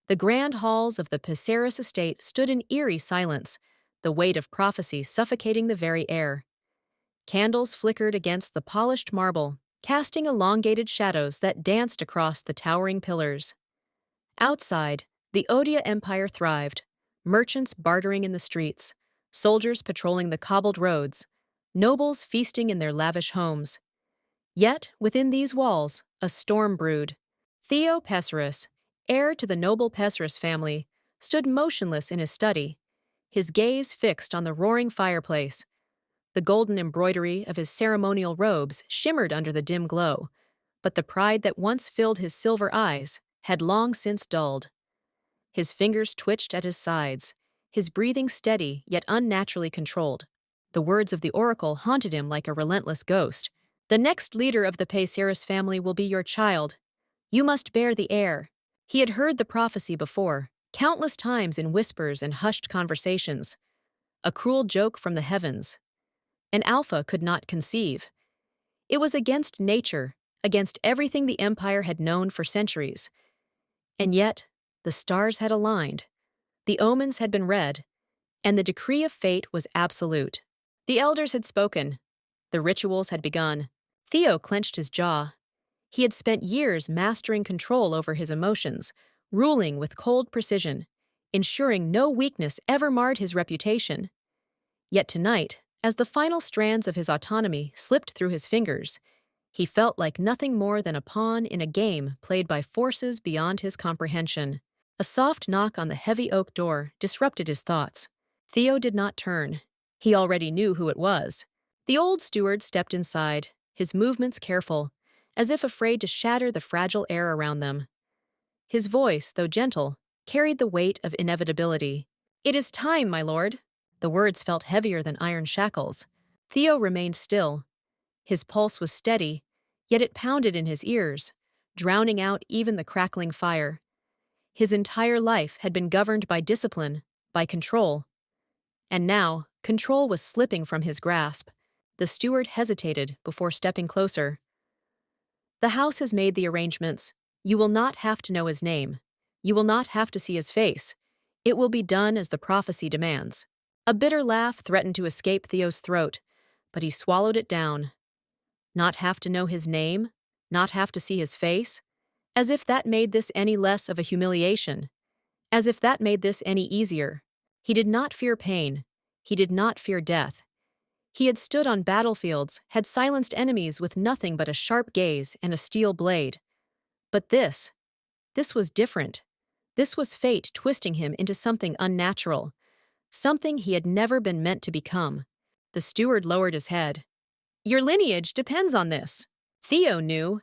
The grand halls of the Pyceris estate stood in eerie silence, the weight of prophecy suffocating the very air. Candles flickered against the polished marble, casting elongated shadows that danced across the towering pillars. Outside, the Odia Empire thrived, merchants bartering in the streets, soldiers patrolling the cobbled roads, nobles feasting in their lavish homes. Yet, within these walls, a storm brewed. Theo Pesserus, heir to the noble Pesserus family, stood motionless in his study, his gaze fixed on the roaring fireplace. The golden embroidery of his ceremonial robes shimmered under the dim glow, but the pride that once filled his silver eyes had long since dulled. His fingers twitched at his sides, his breathing steady yet unnaturally controlled. The words of the oracle haunted him like a relentless ghost. "The next leader of the Pyceris family will be your child. You must bear the heir." He had heard the prophecy before, countless times in whispers and hushed conversations. A cruel joke from the heavens. An alpha could not conceive. It was against nature, against everything the Empire had known for centuries. And yet, the stars had aligned, the omens had been read, and the decree of fate was absolute. The elders had spoken. The rituals had begun. Theo clenched his jaw. He had spent years mastering control over his emotions, ruling with cold precision, ensuring no weakness ever marred his reputation. Yet tonight, as the final strands of his autonomy slipped through his fingers, he felt like nothing more than a pawn in a game played by forces beyond his comprehension. A soft knock on the heavy oak door disrupted his thoughts. Theo did not turn. He already knew who it was. The old steward stepped inside, his movements careful, as if afraid to shatter the fragile air around them. His voice, though gentle, carried the weight of inevitability. "It is time, my lord." The words felt heavier than iron shackles. Theo remained still. His pulse was steady, yet it pounded in his ears, drowning out even the crackling fire. His entire life had been governed by discipline, by control. And now, control was slipping from his grasp. The steward hesitated before stepping closer. "The house has made the arrangements. You will not have to know his name. You will not have to see his face. It will be done as the prophecy demands." A bitter laugh threatened to escape Theo's throat, but he swallowed it down. Not have to know his name? Not have to see his face? As if that made this any less of a humiliation. As if that made this any easier. He did not fear pain. He did not fear death. He had stood on battlefields, had silenced enemies with nothing but a sharp gaze and a steel blade. But this was different. This was fate twisting him into something unnatural, something he had never been meant to become. The steward lowered his head. "Your lineage depends on this." Theo knew.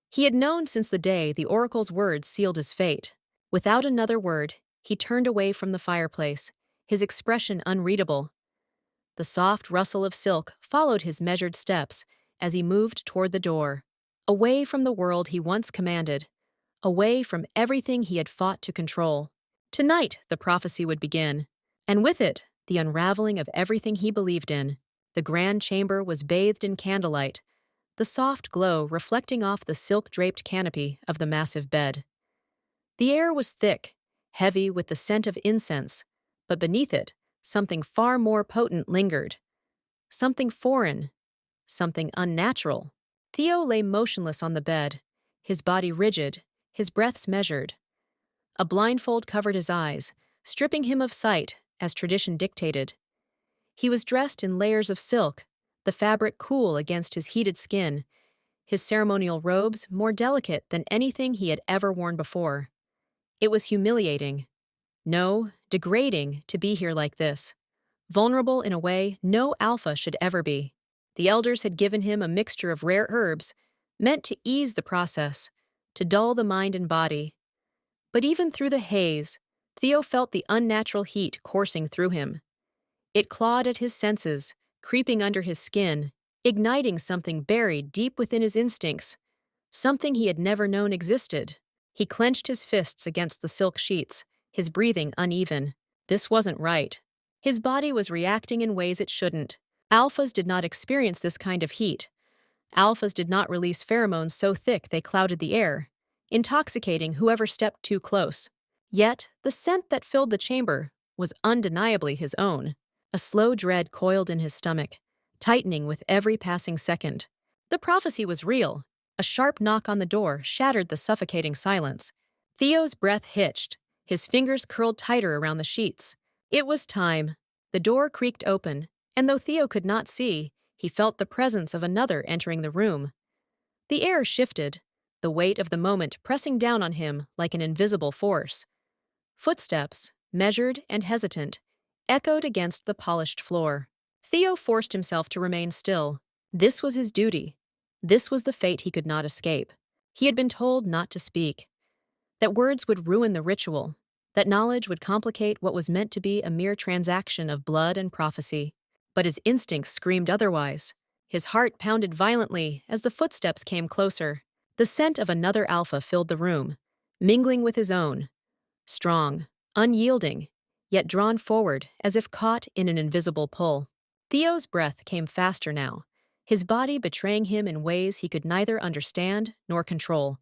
He had known since the day the oracle's words sealed his fate. Without another word, he turned away from the fireplace, his expression unreadable. The soft rustle of silk followed his measured steps as he moved toward the door, away from the world he once commanded, away from everything he had fought to control. Tonight, the prophecy would begin, and with it, the unraveling of everything he believed in. The grand chamber was bathed in candlelight, the soft glow reflecting off the silk-draped canopy of the massive bed. The air was thick, heavy with the scent of incense, but beneath it, something far more potent lingered. Something foreign, something unnatural. Theo lay motionless on the bed, his body rigid, his breaths measured. A blindfold covered his eyes, stripping him of sight, as tradition dictated. He was dressed in layers of silk, the fabric cool against his heated skin, his ceremonial robes more delicate than anything he had ever worn before. It was humiliating. No, degrading to be here like this. Vulnerable in a way no alpha should ever be. The elders had given him a mixture of rare herbs, meant to ease the process, to dull the mind and body. But even through the haze, Theo felt the unnatural heat coursing through him. It clawed at his senses, creeping under his skin, igniting something buried deep within his instincts, something he had never known existed. He clenched his fists against the silk sheets, his breathing uneven. This wasn't right. His body was reacting in ways it shouldn't. Alphas did not experience this kind of heat. Alphas did not release pheromones so thick they clouded the air, intoxicating whoever stepped too close. Yet, the scent that filled the chamber was undeniably his own. A slow dread coiled in his stomach, tightening with every passing second. The prophecy was real. A sharp knock on the door shattered the suffocating silence. Theo's breath hitched, his fingers curled tighter around the sheets. It was time. The door creaked open, and though Theo could not see, he felt the presence of another entering the room. The air shifted, the weight of the moment pressing down on him like an invisible force. Footsteps, measured and hesitant, echoed against the polished floor. Theo forced himself to remain still. This was his duty. This was the fate he could not escape. He had been told not to speak, that words would ruin the ritual, that knowledge would complicate what was meant to be a mere transaction of blood and prophecy. But his instincts screamed otherwise. His heart pounded violently as the footsteps came closer. The scent of another alpha filled the room, mingling with his own. Strong, unyielding, yet drawn forward as if caught in an invisible pull. Theo's breath came faster now, his body betraying him in ways he could neither understand nor control.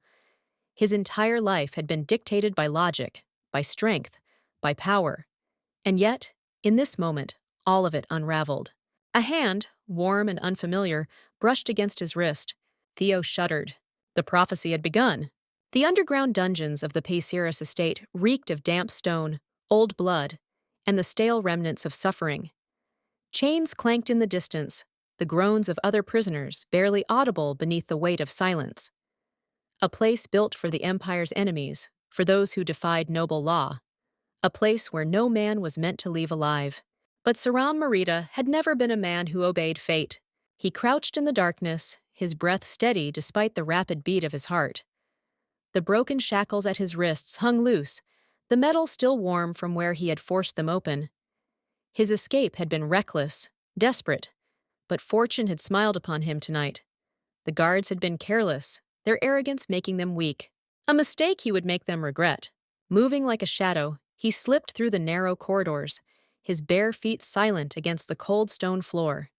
His entire life had been dictated by logic, by strength, by power. And yet, in this moment, all of it unraveled. A hand, warm and unfamiliar, brushed against his wrist. Theo shuddered. The prophecy had begun. The underground dungeons of the Paceris estate reeked of damp stone, old blood, and the stale remnants of suffering. Chains clanked in the distance, the groans of other prisoners barely audible beneath the weight of silence. A place built for the Empire's enemies, for those who defied noble law. A place where no man was meant to leave alive. But Saram Marita had never been a man who obeyed fate. He crouched in the darkness, his breath steady despite the rapid beat of his heart. The broken shackles at his wrists hung loose, the metal still warm from where he had forced them open. His escape had been reckless, desperate, but fortune had smiled upon him tonight. The guards had been careless, their arrogance making them weak. A mistake he would make them regret. Moving like a shadow, he slipped through the narrow corridors, his bare feet silent against the cold stone floor.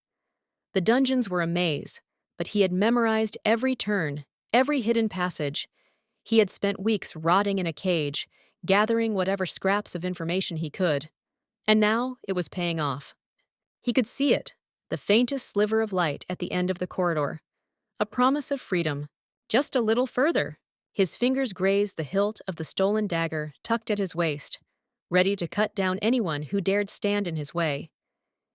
The dungeons were a maze, but he had memorized every turn, every hidden passage. He had spent weeks rotting in a cage, gathering whatever scraps of information he could. And now it was paying off. He could see it, the faintest sliver of light at the end of the corridor. A promise of freedom. Just a little further. His fingers grazed the hilt of the stolen dagger tucked at his waist, ready to cut down anyone who dared stand in his way.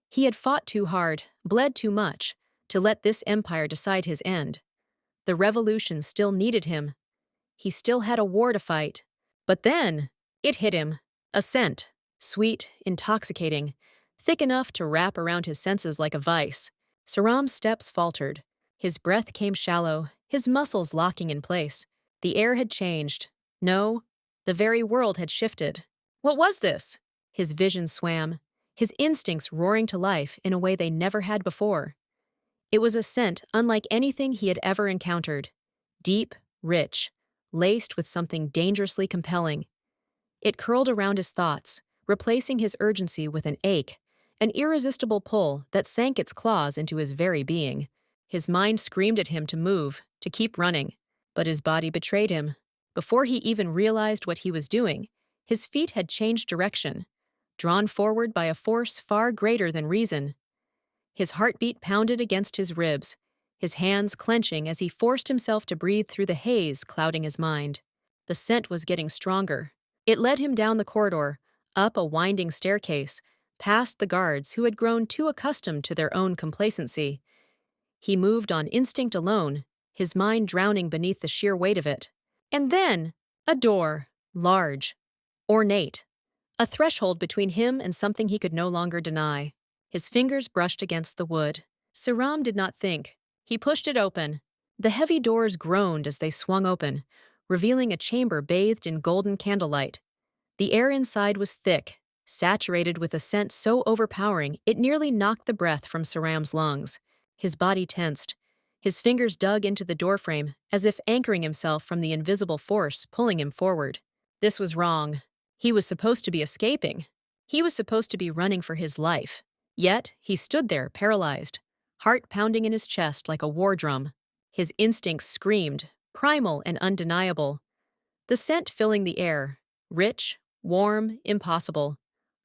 He had fought too hard, bled too much, to let this empire decide his end. The revolution still needed him. He still had a war to fight. But then, it hit him. A scent, sweet, intoxicating, thick enough to wrap around his senses like a vice. Saram's steps faltered. His breath came shallow, his muscles locking in place. The air had changed. No, the very world had shifted. What was this? His vision swam, his instincts roaring to life in a way they never had before. It was a scent unlike anything he had ever encountered. Deep, rich, laced with something dangerously compelling. It curled around his thoughts, replacing his urgency with an ache, an irresistible pull that sank its claws into his very being. His mind screamed at him to move, to keep running, but his body betrayed him. Before he even realized what he was doing, his feet had changed direction, drawn forward by a force far greater than reason. His heartbeat pounded against his ribs, his hands clenching as he forced himself to breathe through the haze clouding his mind. The scent was getting stronger. It led him down the corridor, up a winding staircase, past the guards who had grown too accustomed to their own complacency. He moved on instinct alone, his mind drowning beneath the sheer weight of it. And then, a door, large, ornate, a threshold between him and something he could no longer deny. His fingers brushed against the wood. Saram did not think. He pushed it open. The heavy doors groaned as they swung open, revealing a chamber bathed in golden candlelight. The air inside was thick, saturated with a scent so overpowering it nearly knocked the breath from Saram's lungs. His body tensed. His fingers dug into the doorframe, as if anchoring himself from the invisible force pulling him forward. This was wrong. He was supposed to be escaping. He was supposed to be running for his life. Yet, he stood there, paralyzed, heart pounding in his chest like a war drum. His instincts screamed, primal and undeniable. The scent filling the air, rich, warm, impossible,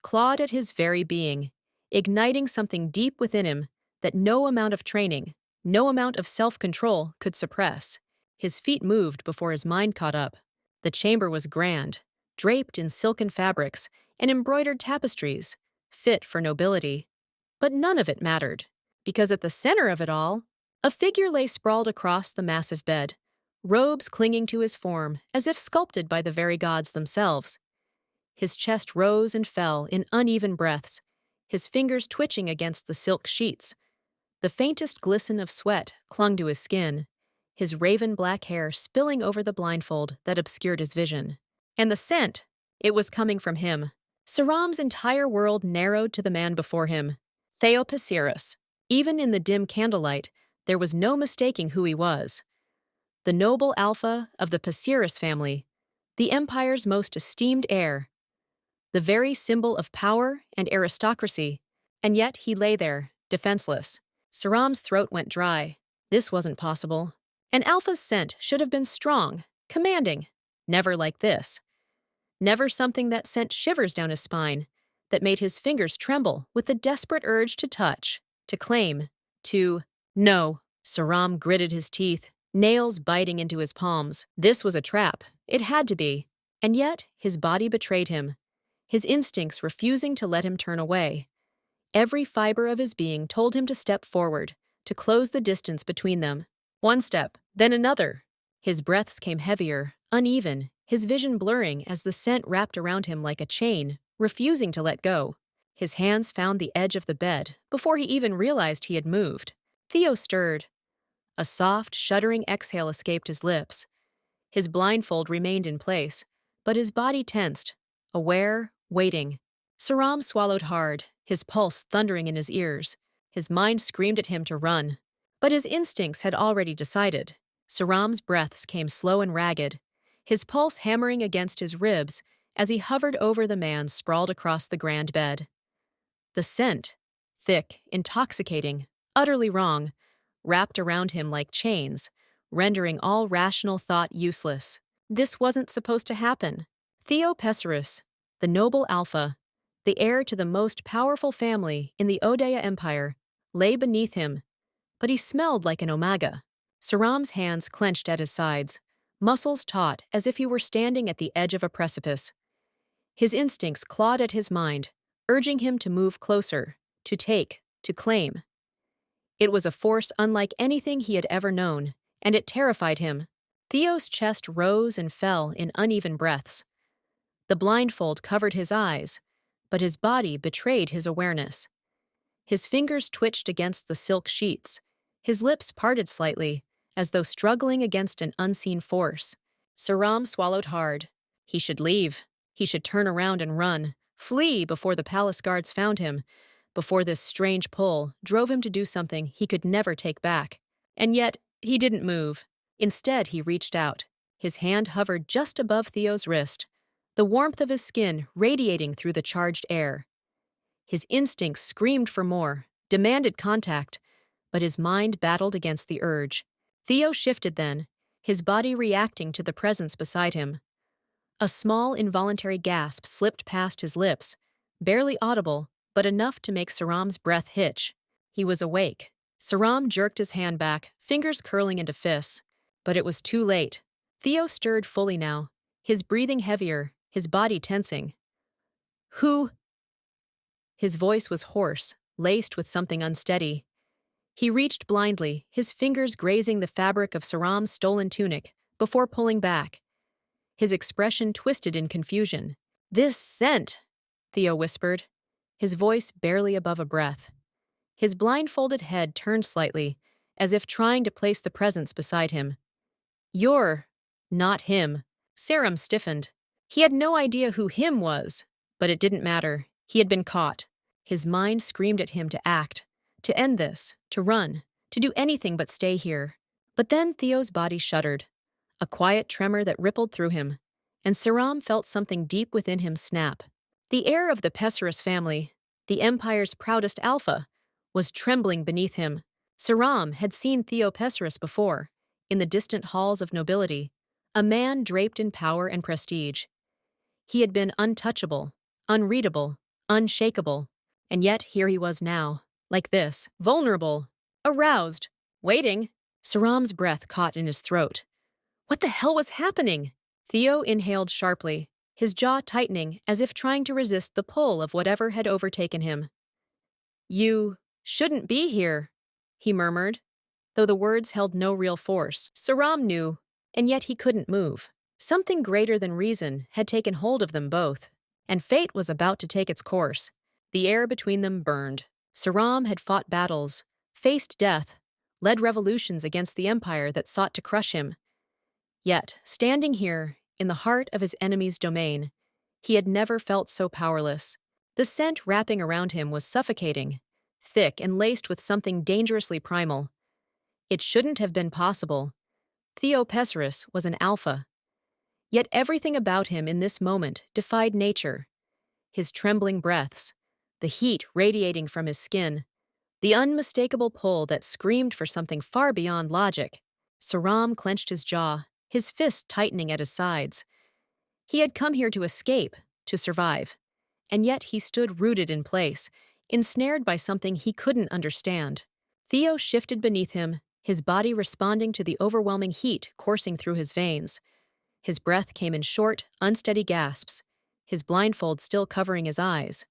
clawed at his very being, igniting something deep within him that no amount of training, no amount of self-control could suppress. His feet moved before his mind caught up. The chamber was grand, draped in silken fabrics and embroidered tapestries, fit for nobility. But none of it mattered, because at the center of it all, a figure lay sprawled across the massive bed, robes clinging to his form as if sculpted by the very gods themselves. His chest rose and fell in uneven breaths, his fingers twitching against the silk sheets. The faintest glisten of sweat clung to his skin, his raven-black hair spilling over the blindfold that obscured his vision. And the scent, it was coming from him. Saram's entire world narrowed to the man before him, Theo Pacirus. Even in the dim candlelight, there was no mistaking who he was. The noble alpha of the Pacirus family, the empire's most esteemed heir, the very symbol of power and aristocracy, and yet he lay there, defenseless. Saram's throat went dry. This wasn't possible. An alpha's scent should have been strong, commanding, never like this. Never something that sent shivers down his spine, that made his fingers tremble with the desperate urge to touch, to claim, to... No. Saram gritted his teeth, nails biting into his palms. This was a trap. It had to be. And yet, his body betrayed him, his instincts refusing to let him turn away. Every fiber of his being told him to step forward, to close the distance between them. One step, then another. His breaths came heavier, uneven, his vision blurring as the scent wrapped around him like a chain, refusing to let go. His hands found the edge of the bed before he even realized he had moved. Theo stirred. A soft, shuddering exhale escaped his lips. His blindfold remained in place, but his body tensed, aware, waiting. Saram swallowed hard, his pulse thundering in his ears. His mind screamed at him to run. But his instincts had already decided. Saram's breaths came slow and ragged, his pulse hammering against his ribs as he hovered over the man sprawled across the grand bed. The scent, thick, intoxicating, utterly wrong, wrapped around him like chains, rendering all rational thought useless. This wasn't supposed to happen. Theo Pacirus, the noble alpha, the heir to the most powerful family in the Odeya Empire, lay beneath him, but he smelled like an Omega. Saram's hands clenched at his sides, muscles taut as if he were standing at the edge of a precipice. His instincts clawed at his mind, urging him to move closer, to take, to claim. It was a force unlike anything he had ever known, and it terrified him. Theo's chest rose and fell in uneven breaths. The blindfold covered his eyes, but his body betrayed his awareness. His fingers twitched against the silk sheets, his lips parted slightly, as though struggling against an unseen force. Saram swallowed hard. He should leave. He should turn around and run, flee before the palace guards found him, before this strange pull drove him to do something he could never take back. And yet, he didn't move. Instead, he reached out. His hand hovered just above Theo's wrist, the warmth of his skin radiating through the charged air. His instincts screamed for more, demanded contact, but his mind battled against the urge. Theo shifted then, his body reacting to the presence beside him. A small, involuntary gasp slipped past his lips, barely audible, but enough to make Saram's breath hitch. He was awake. Saram jerked his hand back, fingers curling into fists. But it was too late. Theo stirred fully now, his breathing heavier, his body tensing. Who? His voice was hoarse, laced with something unsteady. He reached blindly, his fingers grazing the fabric of Saram's stolen tunic, before pulling back. His expression twisted in confusion. This scent, Theo whispered, his voice barely above a breath. His blindfolded head turned slightly, as if trying to place the presence beside him. You're not him. Saram stiffened. He had no idea who him was, but it didn't matter. He had been caught. His mind screamed at him to act, to end this, to run, to do anything but stay here. But then Theo's body shuddered, a quiet tremor that rippled through him, and Saram felt something deep within him snap. The heir of the Pacirus family, the Empire's proudest alpha, was trembling beneath him. Saram had seen Theo Pacirus before, in the distant halls of nobility, a man draped in power and prestige. He had been untouchable, unreadable, unshakable, and yet here he was now, like this, vulnerable, aroused, waiting. Saram's breath caught in his throat. What the hell was happening? Theo inhaled sharply, his jaw tightening as if trying to resist the pull of whatever had overtaken him. You shouldn't be here, he murmured, though the words held no real force. Saram knew, and yet he couldn't move. Something greater than reason had taken hold of them both, and fate was about to take its course. The air between them burned. Saram had fought battles, faced death, led revolutions against the empire that sought to crush him. Yet, standing here, in the heart of his enemy's domain, he had never felt so powerless. The scent wrapping around him was suffocating, thick and laced with something dangerously primal. It shouldn't have been possible. Theo Pesarus was an alpha. Yet everything about him in this moment defied nature. His trembling breaths, the heat radiating from his skin, the unmistakable pull that screamed for something far beyond logic. Saram clenched his jaw, his fist tightening at his sides. He had come here to escape, to survive, and yet he stood rooted in place, ensnared by something he couldn't understand. Theo shifted beneath him, his body responding to the overwhelming heat coursing through his veins. His breath came in short, unsteady gasps, his blindfold still covering his eyes.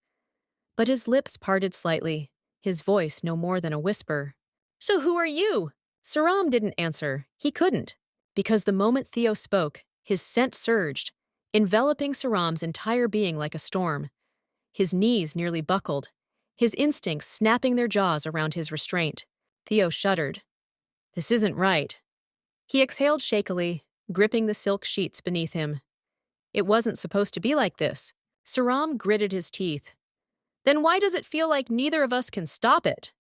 But his lips parted slightly, his voice no more than a whisper. "So who are you?" Saram didn't answer. He couldn't, because the moment Theo spoke, his scent surged, enveloping Saram's entire being like a storm. His knees nearly buckled, his instincts snapping their jaws around his restraint. Theo shuddered. This isn't right. He exhaled shakily, gripping the silk sheets beneath him. It wasn't supposed to be like this. Saram gritted his teeth. Then why does it feel like neither of us can stop it?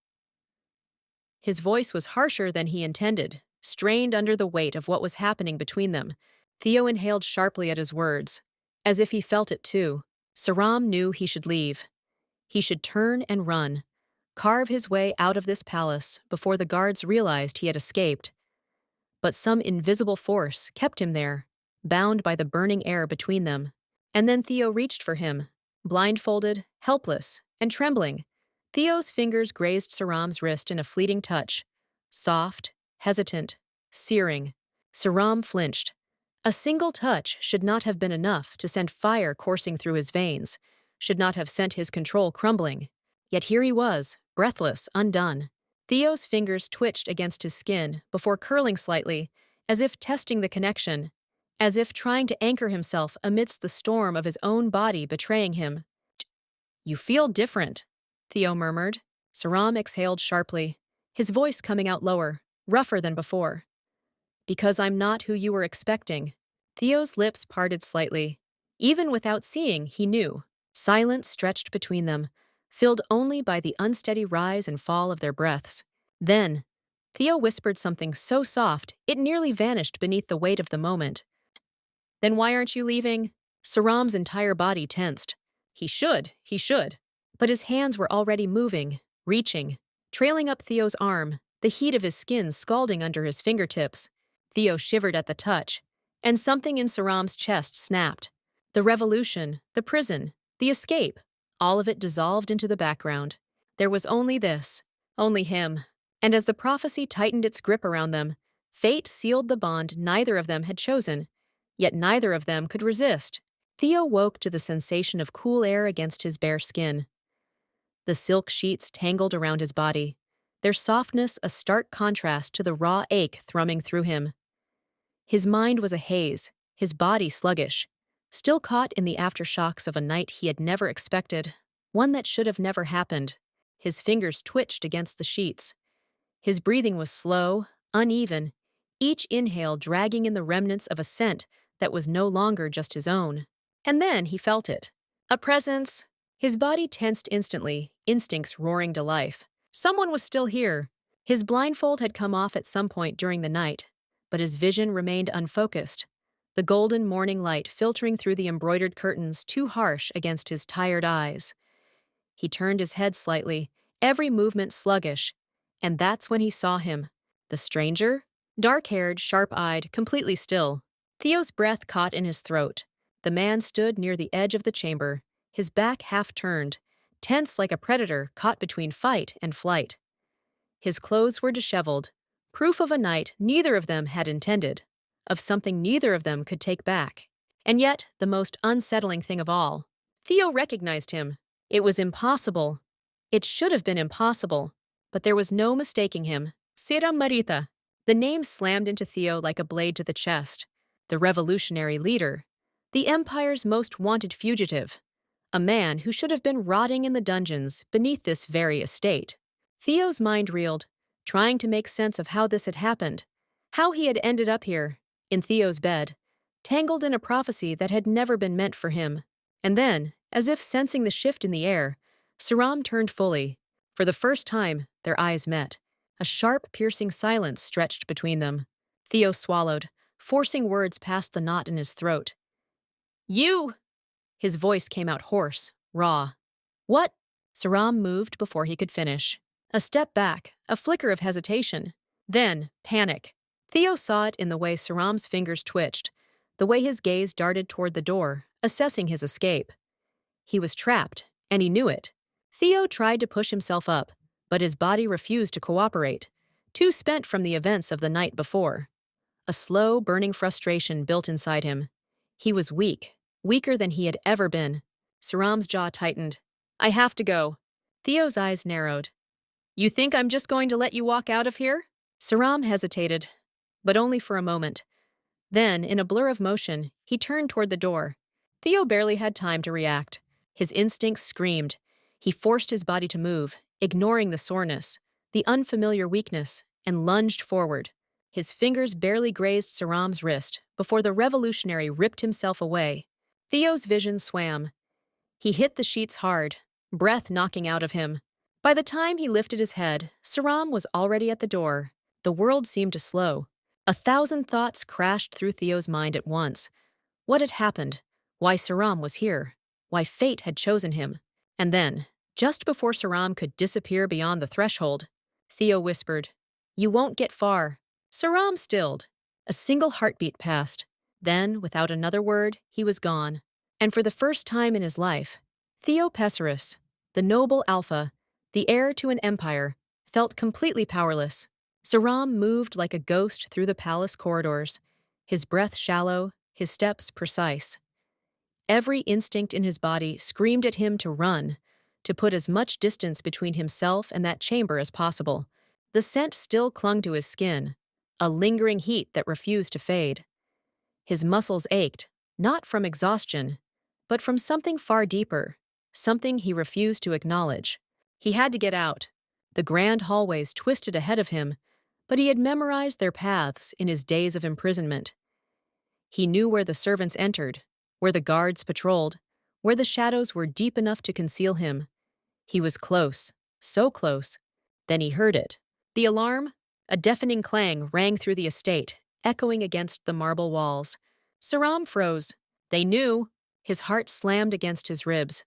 His voice was harsher than he intended, strained under the weight of what was happening between them. Theo inhaled sharply at his words, as if he felt it too. Saram knew he should leave. He should turn and run, carve his way out of this palace before the guards realized he had escaped. But some invisible force kept him there, bound by the burning air between them. And then Theo reached for him, blindfolded, helpless, and trembling. Theo's fingers grazed Saram's wrist in a fleeting touch. Soft, hesitant, searing. Saram flinched. A single touch should not have been enough to send fire coursing through his veins, should not have sent his control crumbling. Yet here he was, breathless, undone. Theo's fingers twitched against his skin before curling slightly, as if testing the connection, as if trying to anchor himself amidst the storm of his own body betraying him. You feel different, Theo murmured. Saram exhaled sharply, his voice coming out lower, rougher than before. Because I'm not who you were expecting. Theo's lips parted slightly. Even without seeing, he knew. Silence stretched between them, filled only by the unsteady rise and fall of their breaths. Then, Theo whispered something so soft it nearly vanished beneath the weight of the moment. Then why aren't you leaving? Saram's entire body tensed. He should. But his hands were already moving, reaching, trailing up Theo's arm, the heat of his skin scalding under his fingertips. Theo shivered at the touch, and something in Saram's chest snapped. The revolution, the prison, the escape, all of it dissolved into the background. There was only this, only him. And as the prophecy tightened its grip around them, fate sealed the bond neither of them had chosen, yet neither of them could resist. Theo woke to the sensation of cool air against his bare skin. The silk sheets tangled around his body, their softness a stark contrast to the raw ache thrumming through him. His mind was a haze, his body sluggish, still caught in the aftershocks of a night he had never expected, one that should have never happened. His fingers twitched against the sheets. His breathing was slow, uneven, each inhale dragging in the remnants of a scent that was no longer just his own. And then he felt it. A presence. His body tensed instantly, instincts roaring to life. Someone was still here. His blindfold had come off at some point during the night, but his vision remained unfocused, the golden morning light filtering through the embroidered curtains too harsh against his tired eyes. He turned his head slightly, every movement sluggish, and that's when he saw him. The stranger? Dark-haired, sharp-eyed, completely still. Theo's breath caught in his throat. The man stood near the edge of the chamber, his back half turned, tense like a predator caught between fight and flight. His clothes were disheveled, proof of a night neither of them had intended, of something neither of them could take back. And yet, the most unsettling thing of all, Theo recognized him. It was impossible. It should have been impossible, but there was no mistaking him. Sira Marita. The name slammed into Theo like a blade to the chest. The revolutionary leader. The Empire's most wanted fugitive. A man who should have been rotting in the dungeons beneath this very estate. Theo's mind reeled, trying to make sense of how this had happened, how he had ended up here, in Theo's bed, tangled in a prophecy that had never been meant for him. And then, as if sensing the shift in the air, Saram turned fully. For the first time, their eyes met. A sharp, piercing silence stretched between them. Theo swallowed, forcing words past the knot in his throat. You! His voice came out hoarse, raw. What? Saram moved before he could finish. A step back, a flicker of hesitation. Then, panic. Theo saw it in the way Saram's fingers twitched, the way his gaze darted toward the door, assessing his escape. He was trapped, and he knew it. Theo tried to push himself up, but his body refused to cooperate, too spent from the events of the night before. A slow, burning frustration built inside him. He was weak, weaker than he had ever been. Saram's jaw tightened. I have to go. Theo's eyes narrowed. You think I'm just going to let you walk out of here? Saram hesitated, but only for a moment. Then, in a blur of motion, he turned toward the door. Theo barely had time to react. His instincts screamed. He forced his body to move, ignoring the soreness, the unfamiliar weakness, and lunged forward. His fingers barely grazed Saram's wrist before the revolutionary ripped himself away. Theo's vision swam. He hit the sheets hard, breath knocking out of him. By the time he lifted his head, Saram was already at the door. The world seemed to slow. 1,000 thoughts crashed through Theo's mind at once. What had happened? Why Saram was here? Why fate had chosen him? And then, just before Saram could disappear beyond the threshold, Theo whispered, You won't get far. Saram stilled. A single heartbeat passed. Then, without another word, he was gone. And for the first time in his life, Theo Pesseris, the noble alpha, the heir to an empire, felt completely powerless. Saram moved like a ghost through the palace corridors, his breath shallow, his steps precise. Every instinct in his body screamed at him to run, to put as much distance between himself and that chamber as possible. The scent still clung to his skin, a lingering heat that refused to fade. His muscles ached, not from exhaustion, but from something far deeper, something he refused to acknowledge. He had to get out. The grand hallways twisted ahead of him, but he had memorized their paths in his days of imprisonment. He knew where the servants entered, where the guards patrolled, where the shadows were deep enough to conceal him. He was close, so close. Then he heard it. The alarm, a deafening clang, rang through the estate, echoing against the marble walls. Saram froze. They knew. His heart slammed against his ribs.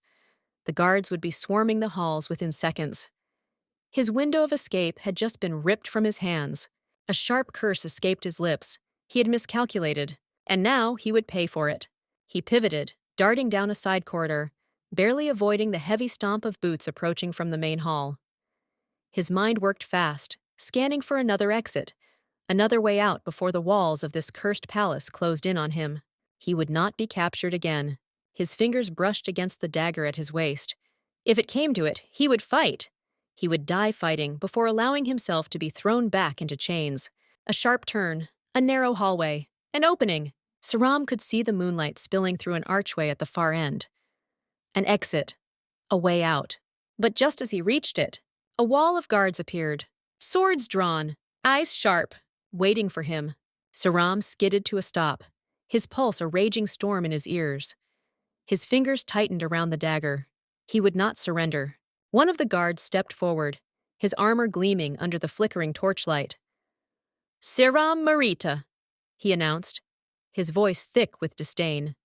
The guards would be swarming the halls within seconds. His window of escape had just been ripped from his hands. A sharp curse escaped his lips. He had miscalculated, and now he would pay for it. He pivoted, darting down a side corridor, barely avoiding the heavy stomp of boots approaching from the main hall. His mind worked fast, scanning for another exit, another way out before the walls of this cursed palace closed in on him. He would not be captured again. His fingers brushed against the dagger at his waist. If it came to it, he would fight. He would die fighting before allowing himself to be thrown back into chains. A sharp turn, a narrow hallway, an opening. Saram could see the moonlight spilling through an archway at the far end. An exit. A way out. But just as he reached it, a wall of guards appeared, swords drawn, eyes sharp, waiting for him. Saram skidded to a stop, his pulse a raging storm in his ears. His fingers tightened around the dagger. He would not surrender. One of the guards stepped forward, his armor gleaming under the flickering torchlight. Saram Marita, he announced, his voice thick with disdain.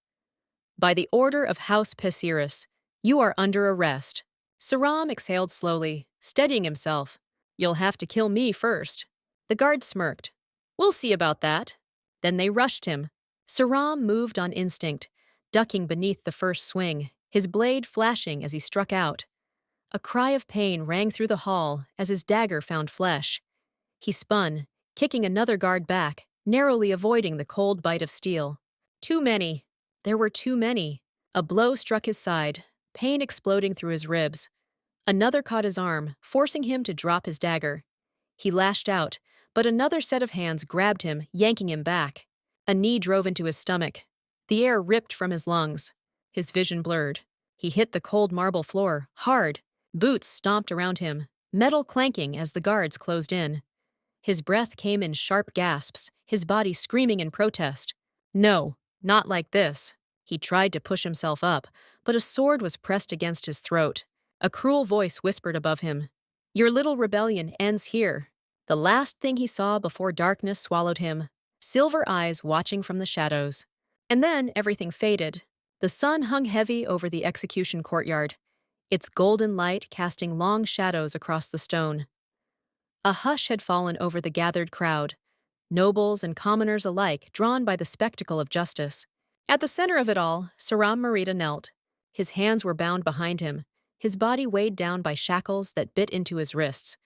By the order of House Pesseris, you are under arrest. Saram exhaled slowly, steadying himself. You'll have to kill me first. The guard smirked. We'll see about that. Then they rushed him. Saram moved on instinct, ducking beneath the first swing, his blade flashing as he struck out. A cry of pain rang through the hall as his dagger found flesh. He spun, kicking another guard back, narrowly avoiding the cold bite of steel. Too many. There were too many. A blow struck his side, pain exploding through his ribs. Another caught his arm, forcing him to drop his dagger. He lashed out, but another set of hands grabbed him, yanking him back. A knee drove into his stomach. The air ripped from his lungs. His vision blurred. He hit the cold marble floor, hard. Boots stomped around him, metal clanking as the guards closed in. His breath came in sharp gasps, his body screaming in protest. No, not like this. He tried to push himself up, but a sword was pressed against his throat. A cruel voice whispered above him, "Your little rebellion ends here." The last thing he saw before darkness swallowed him, silver eyes watching from the shadows. And then everything faded. The sun hung heavy over the execution courtyard, its golden light casting long shadows across the stone. A hush had fallen over the gathered crowd, nobles and commoners alike drawn by the spectacle of justice. At the center of it all, Saram Marita knelt. His hands were bound behind him, his body weighed down by shackles that bit into his wrists.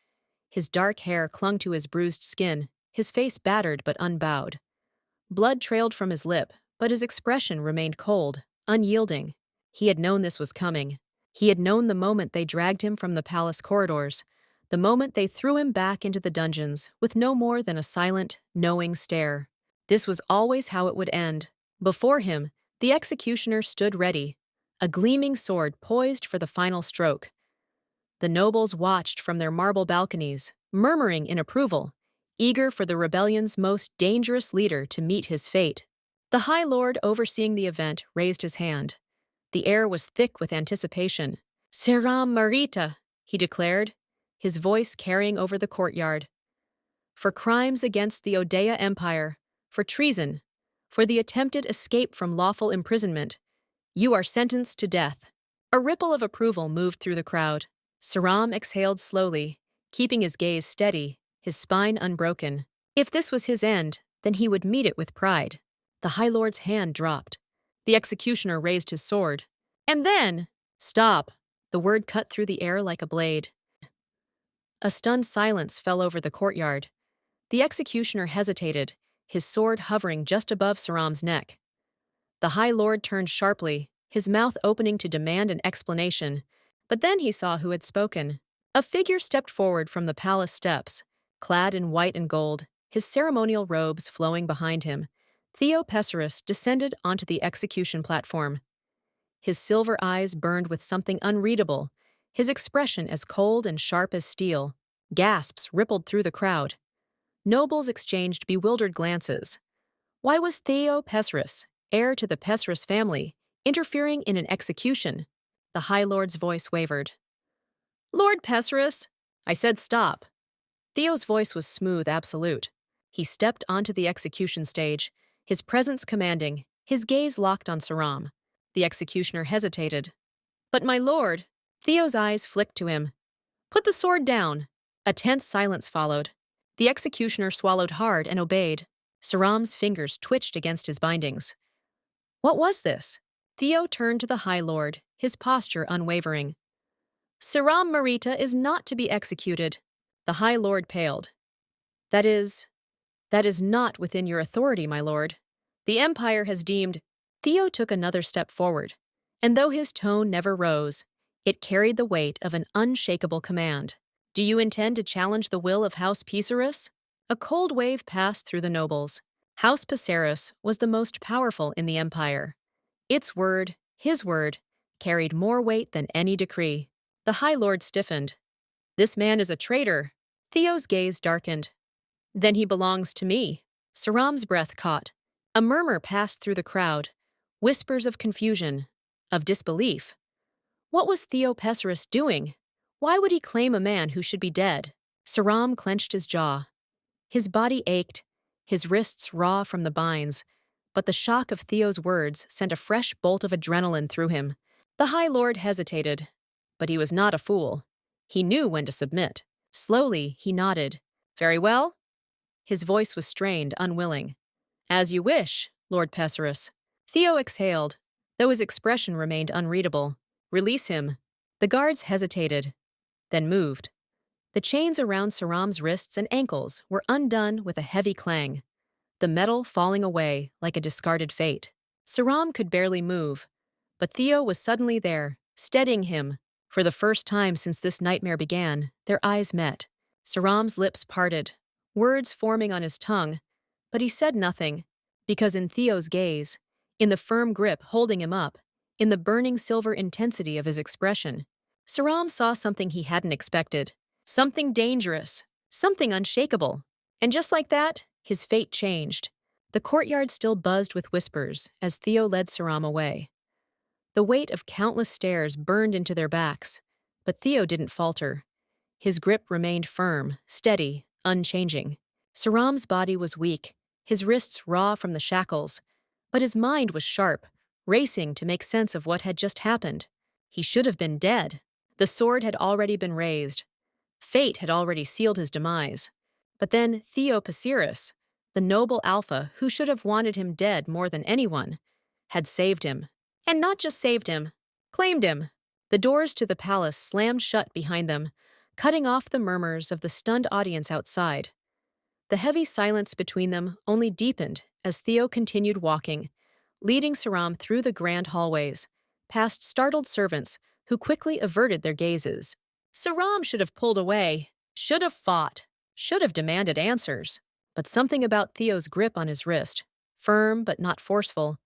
His dark hair clung to his bruised skin, his face battered but unbowed. Blood trailed from his lip, but his expression remained cold, unyielding. He had known this was coming. He had known the moment they dragged him from the palace corridors, the moment they threw him back into the dungeons with no more than a silent, knowing stare. This was always how it would end. Before him, the executioner stood ready, a gleaming sword poised for the final stroke. The nobles watched from their marble balconies, murmuring in approval, eager for the rebellion's most dangerous leader to meet his fate. The High Lord overseeing the event raised his hand. The air was thick with anticipation. "Saram Marita," he declared, his voice carrying over the courtyard. "For crimes against the Odeya Empire, for treason, for the attempted escape from lawful imprisonment, you are sentenced to death." A ripple of approval moved through the crowd. Saram exhaled slowly, keeping his gaze steady, his spine unbroken. If this was his end, then he would meet it with pride. The High Lord's hand dropped. The executioner raised his sword. And then, "Stop!" The word cut through the air like a blade. A stunned silence fell over the courtyard. The executioner hesitated, his sword hovering just above Saram's neck. The High Lord turned sharply, his mouth opening to demand an explanation, but then he saw who had spoken. A figure stepped forward from the palace steps, clad in white and gold, his ceremonial robes flowing behind him. Theo Pesarus descended onto the execution platform. His silver eyes burned with something unreadable, his expression as cold and sharp as steel. Gasps rippled through the crowd. Nobles exchanged bewildered glances. Why was Theo Pesarus, heir to the Pesarus family, interfering in an execution? The High Lord's voice wavered. "Lord Pesarus!" I said stop. Theo's voice was smooth, absolute. He stepped onto the execution stage, his presence commanding, his gaze locked on Saram. The executioner hesitated. "But my lord," Theo's eyes flicked to him. "Put the sword down." A tense silence followed. The executioner swallowed hard and obeyed. Saram's fingers twitched against his bindings. What was this? Theo turned to the High Lord, his posture unwavering. "Saram Marita is not to be executed." The High Lord paled. That is not within your authority, my lord. The Empire has deemed—" Theo took another step forward, and though his tone never rose, it carried the weight of an unshakable command. "Do you intend to challenge the will of House Pesarus?" A cold wave passed through the nobles. House Pesarus was the most powerful in the Empire. Its word, his word, carried more weight than any decree. The High Lord stiffened. "This man is a traitor." Theo's gaze darkened. "Then he belongs to me." Saram's breath caught. A murmur passed through the crowd, whispers of confusion, of disbelief. What was Theo Pesarus doing? Why would he claim a man who should be dead? Saram clenched his jaw. His body ached, his wrists raw from the binds, but the shock of Theo's words sent a fresh bolt of adrenaline through him. The High Lord hesitated, but he was not a fool. He knew when to submit. Slowly, he nodded. "Very well." His voice was strained, unwilling. "As you wish, Lord Pesarus." Theo exhaled. though his expression remained unreadable. "Release him." The guards hesitated, then moved. The chains around Saram's wrists and ankles were undone with a heavy clang, the metal falling away like a discarded fate. Saram could barely move, but Theo was suddenly there, steadying him. For the first time since this nightmare began, their eyes met. Saram's lips parted, words forming on his tongue, but he said nothing, because in Theo's gaze, in the firm grip holding him up, in the burning silver intensity of his expression, Saram saw something he hadn't expected. Something dangerous, something unshakable. And just like that, his fate changed. The courtyard still buzzed with whispers as Theo led Saram away. The weight of countless stares burned into their backs, but Theo didn't falter. His grip remained firm, steady, unchanging. Saram's body was weak, his wrists raw from the shackles, but his mind was sharp, racing to make sense of what had just happened. He should have been dead. The sword had already been raised. Fate had already sealed his demise. But then Theo Pasiris, the noble alpha who should have wanted him dead more than anyone, had saved him. And not just saved him, claimed him. The doors to the palace slammed shut behind them, cutting off the murmurs of the stunned audience outside. The heavy silence between them only deepened as Theo continued walking, leading Saram through the grand hallways, past startled servants who quickly averted their gazes. Saram should have pulled away, should have fought, should have demanded answers. But something about Theo's grip on his wrist, firm but not forceful,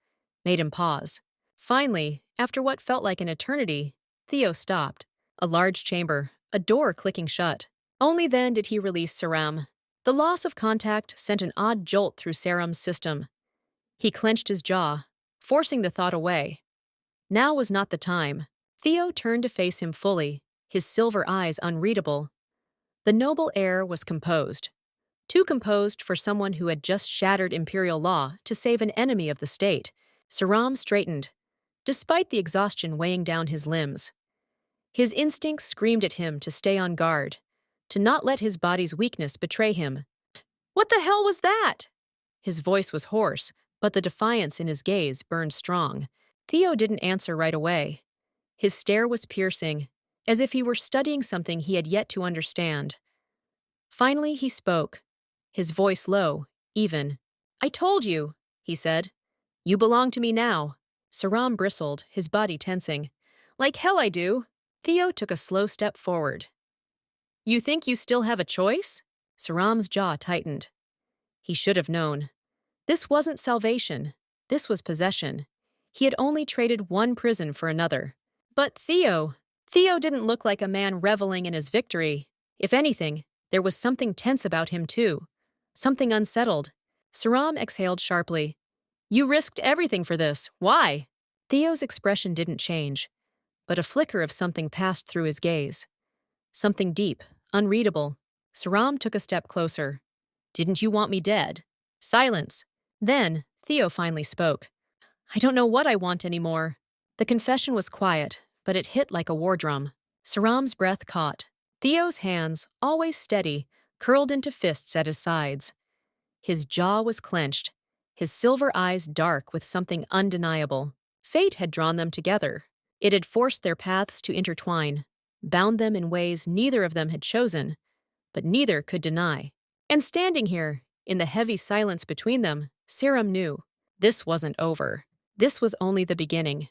made him pause. Finally, after what felt like an eternity, Theo stopped. A large chamber, a door clicking shut. Only then did he release Saram. The loss of contact sent an odd jolt through Saram's system. He clenched his jaw, forcing the thought away. Now was not the time. Theo turned to face him fully, his silver eyes unreadable. The noble air was composed. Too composed for someone who had just shattered imperial law to save an enemy of the state. Saram straightened, despite the exhaustion weighing down his limbs. His instincts screamed at him to stay on guard, to not let his body's weakness betray him. "What the hell was that?" His voice was hoarse, but the defiance in his gaze burned strong. Theo didn't answer right away. His stare was piercing, as if he were studying something he had yet to understand. Finally, he spoke, his voice low, even. "I told you," he said. "You belong to me now." Saram bristled, his body tensing. "Like hell I do." Theo took a slow step forward. "You think you still have a choice?" Saram's jaw tightened. He should have known. This wasn't salvation. This was possession. He had only traded one prison for another. But Theo didn't look like a man reveling in his victory. If anything, there was something tense about him too. Something unsettled. Saram exhaled sharply. "You risked everything for this. Why?" Theo's expression didn't change, but a flicker of something passed through his gaze. Something deep, unreadable. Saram took a step closer. "Didn't you want me dead?" Silence. Then, Theo finally spoke. "I don't know what I want anymore." The confession was quiet, but it hit like a war drum. Saram's breath caught. Theo's hands, always steady, curled into fists at his sides. His jaw was clenched, his silver eyes dark with something undeniable. Fate had drawn them together. It had forced their paths to intertwine, bound them in ways neither of them had chosen, but neither could deny. And standing here, in the heavy silence between them, Saram knew. This wasn't over. This was only the beginning.